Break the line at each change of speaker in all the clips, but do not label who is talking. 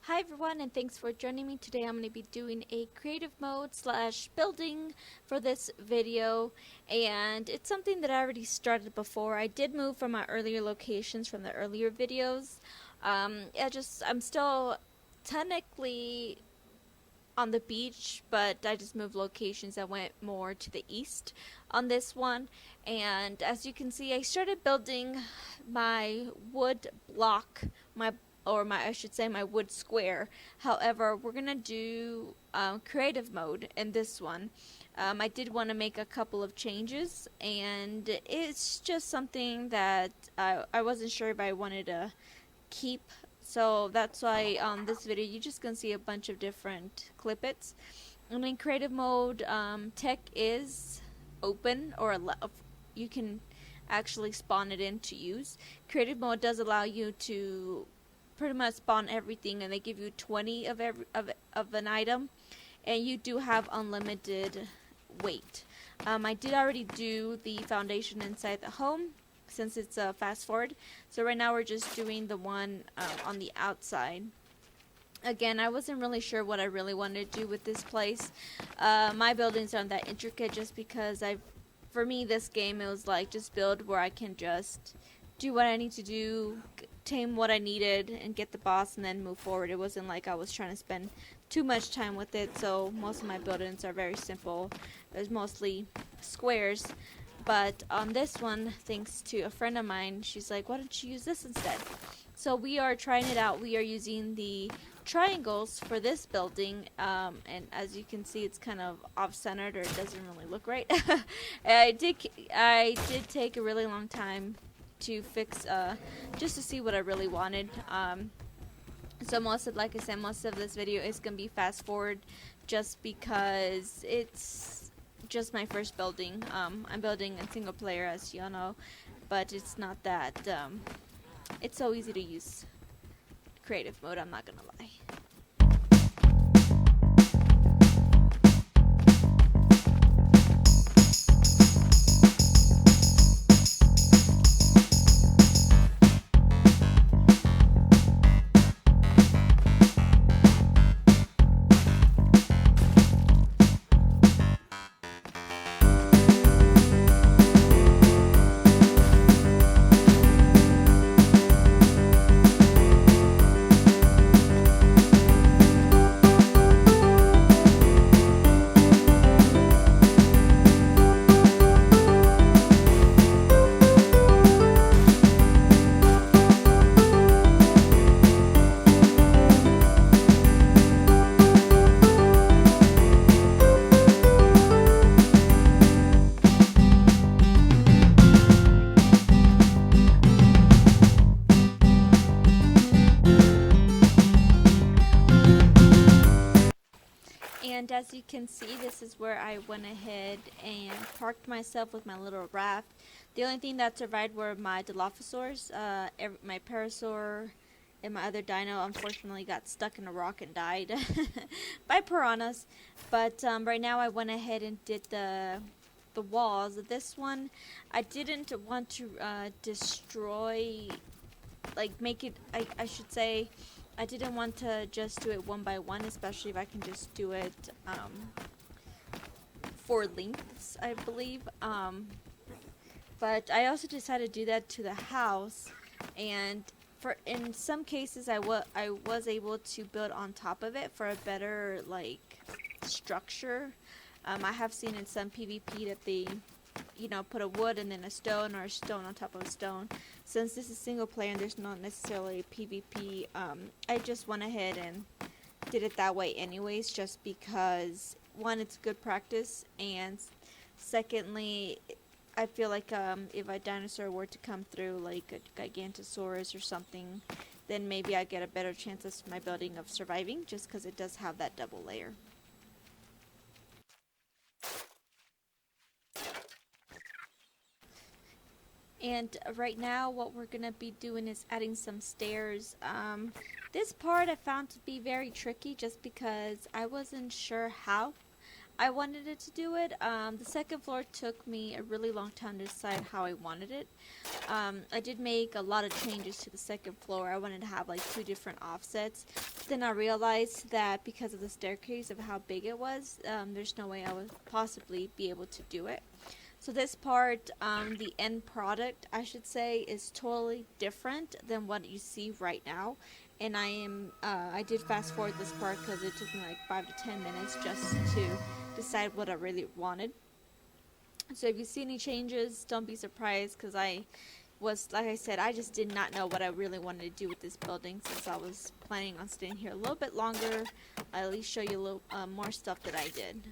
Hi everyone, and thanks for joining me. Today I'm going to be doing a creative mode slash building for this video, and it's something that I already started before. I did move from my earlier locations from the earlier videos. I'm still technically on the beach, but I just moved locations. I went more to the east on this one, and as you can see, I started building my wood block, I should say my wood square. However, we're gonna do creative mode in this one. I did want to make a couple of changes, and it's just something that I wasn't sure if I wanted to keep. So that's why on this video you're just gonna see a bunch of different clippets. And in creative mode, tech is open, or you can actually spawn it in to use. Creative mode does allow you to pretty much spawn everything, and they give you 20 of an item, and you do have unlimited weight. I did already do the foundation inside the home since it's a fast forward. So right now we're just doing the one on the outside. Again, I wasn't really sure what I really wanted to do with this place. My buildings aren't that intricate just because for me this game, it was like just build where I can just do what I need to do, tame what I needed, and get the boss and then move forward. It wasn't like I was trying to spend too much time with it, so most of my buildings are very simple. There's mostly squares. But on this one, thanks to a friend of mine, she's like, why don't you use this instead? So we are trying it out. We are using the triangles for this building, and as you can see, it's kind of off-centered, or it doesn't really look right. I did take a really long time to fix, just to see what I really wanted. So like I said, most of this video is going to be fast forward just because it's just my first building. I'm building in single player, as you all know, but it's not that it's so easy to use creative mode, I'm not gonna lie. And as you can see, this is where I went ahead and parked myself with my little raft. The only thing that survived were my Dilophosaurs. My Parasaur and my other dino unfortunately got stuck in a rock and died by piranhas. But right now I went ahead and did the walls. This one, I didn't want to destroy, like make it, I should say, I didn't want to just do it one by one, especially if I can just do it for lengths, I believe. But I also decided to do that to the house, and in some cases I was able to build on top of it for a better structure. I have seen in some PvP that they put a wood and then a stone, or a stone on top of a stone. Since this is single player and there's not necessarily PvP, I just went ahead and did it that way anyways, just because one, it's good practice, and secondly, I feel like if a dinosaur were to come through, like a Gigantosaurus or something, then maybe I get a better chance of my building of surviving, just because it does have that double layer. And right now what we're going to be doing is adding some stairs. This part I found to be very tricky just because I wasn't sure how I wanted it to do it. The second floor took me a really long time to decide how I wanted it. I did make a lot of changes to the second floor. I wanted to have like 2 different offsets. Then I realized that because of the staircase of how big it was, there's no way I would possibly be able to do it. So this part, the end product, I should say, is totally different than what you see right now. And I did fast forward this part because it took me like 5 to 10 minutes just to decide what I really wanted. So if you see any changes, don't be surprised, because like I said, I just did not know what I really wanted to do with this building. Since I was planning on staying here a little bit longer, I'll at least show you a little more stuff that I did.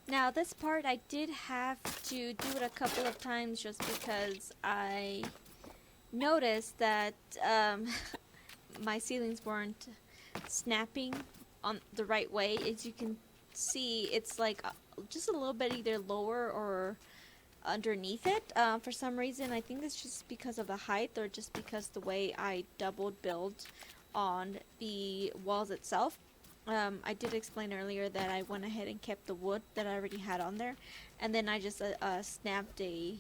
Now this part I did have to do it a couple of times just because I noticed that my ceilings weren't snapping on the right way. As you can see, it's like just a little bit either lower or underneath it. For some reason, I think it's just because of the height or just because the way I doubled build on the walls itself. I did explain earlier that I went ahead and kept the wood that I already had on there, and then I just snapped the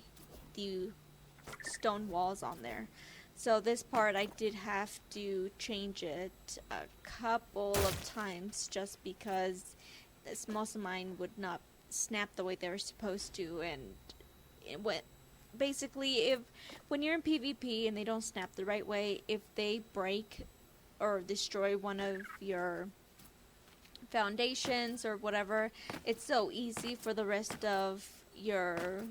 stone walls on there. So this part I did have to change it a couple of times just because most of mine would not snap the way they were supposed to, and it went basically when you're in PvP and they don't snap the right way, if they break or destroy one of your foundations or whatever, it's so easy for the rest of your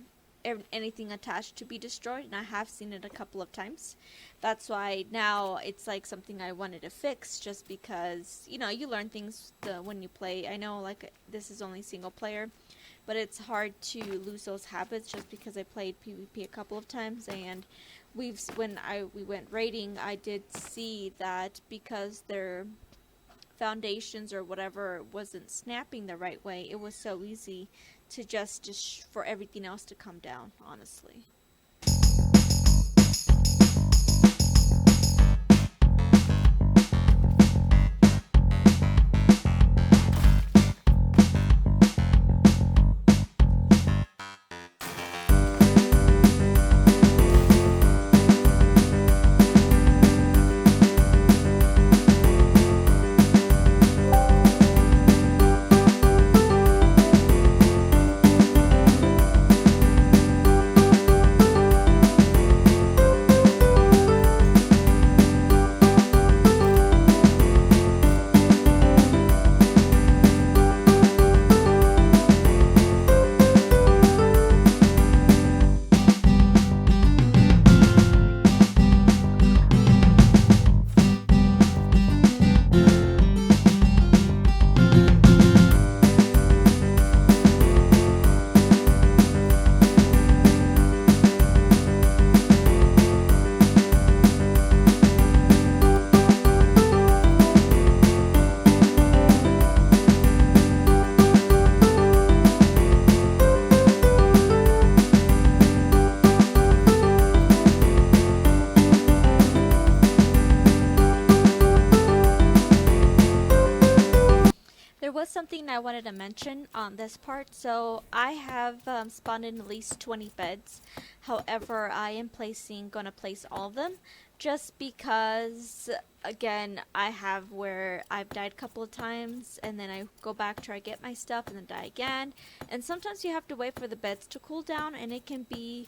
anything attached to be destroyed, and I have seen it a couple of times. That's why now it's like something I wanted to fix, just because you learn things when you play. I know like this is only single player, but it's hard to lose those habits just because I played PvP a couple of times, and we went raiding, I did see that because they're foundations or whatever wasn't snapping the right way, it was so easy to just for everything else to come down, honestly. that's something I wanted to mention on this part. So I have spawned in at least 20 beds. However, I am gonna place all of them just because, again, I have where I've died a couple of times and then I go back, try to get my stuff, and then die again. And sometimes you have to wait for the beds to cool down, and it can be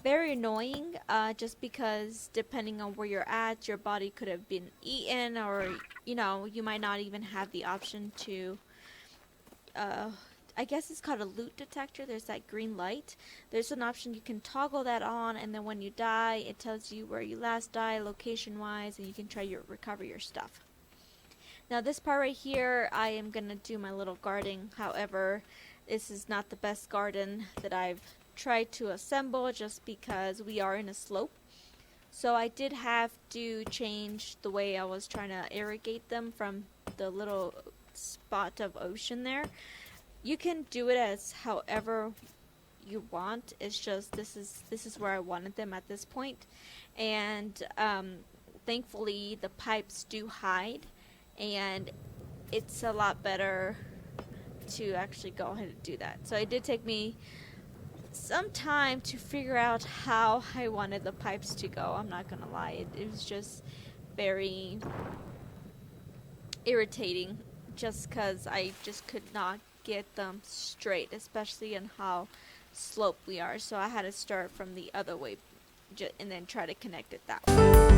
very annoying, just because depending on where you're at, your body could have been eaten, or you might not even have the option to, I guess it's called a loot detector. There's that green light. There's an option you can toggle that on, and then when you die, it tells you where you last died location wise, and you can try to recover your stuff. Now this part right here, I am gonna do my little garden. However, this is not the best garden that I've tried to assemble, just because we are in a slope. So I did have to change the way I was trying to irrigate them from the little spot of ocean there. You can do it as however you want. It's just this is where I wanted them at this point. And thankfully the pipes do hide, and it's a lot better to actually go ahead and do that. So it did take me some time to figure out how I wanted the pipes to go. I'm not gonna lie, it was just very irritating, just because I just could not get them straight, especially in how slope we are. So I had to start from the other way and then try to connect it that way.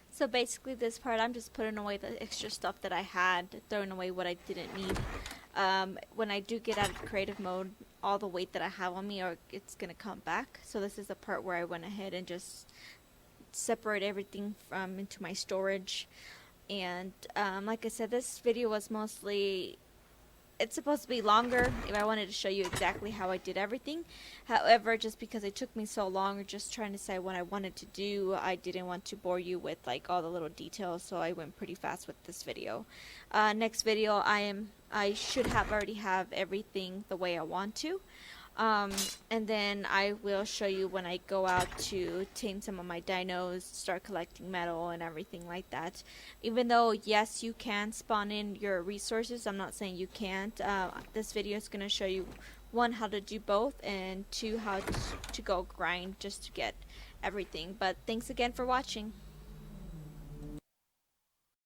So basically this part, I'm just putting away the extra stuff that I had, throwing away what I didn't need. When I do get out of creative mode, all the weight that I have on me, it's going to come back. So this is the part where I went ahead and just separate everything into my storage. And like I said, this video was mostly... It's supposed to be longer if I wanted to show you exactly how I did everything. However, just because it took me so long just trying to say what I wanted to do, I didn't want to bore you with like all the little details, so I went pretty fast with this video. Next video, I should already have everything the way I want to. And then I will show you when I go out to tame some of my dinos, start collecting metal and everything like that. Even though, yes, you can spawn in your resources, I'm not saying you can't. This video is going to show you, one, how to do both, and two, how to go grind just to get everything. But thanks again for watching.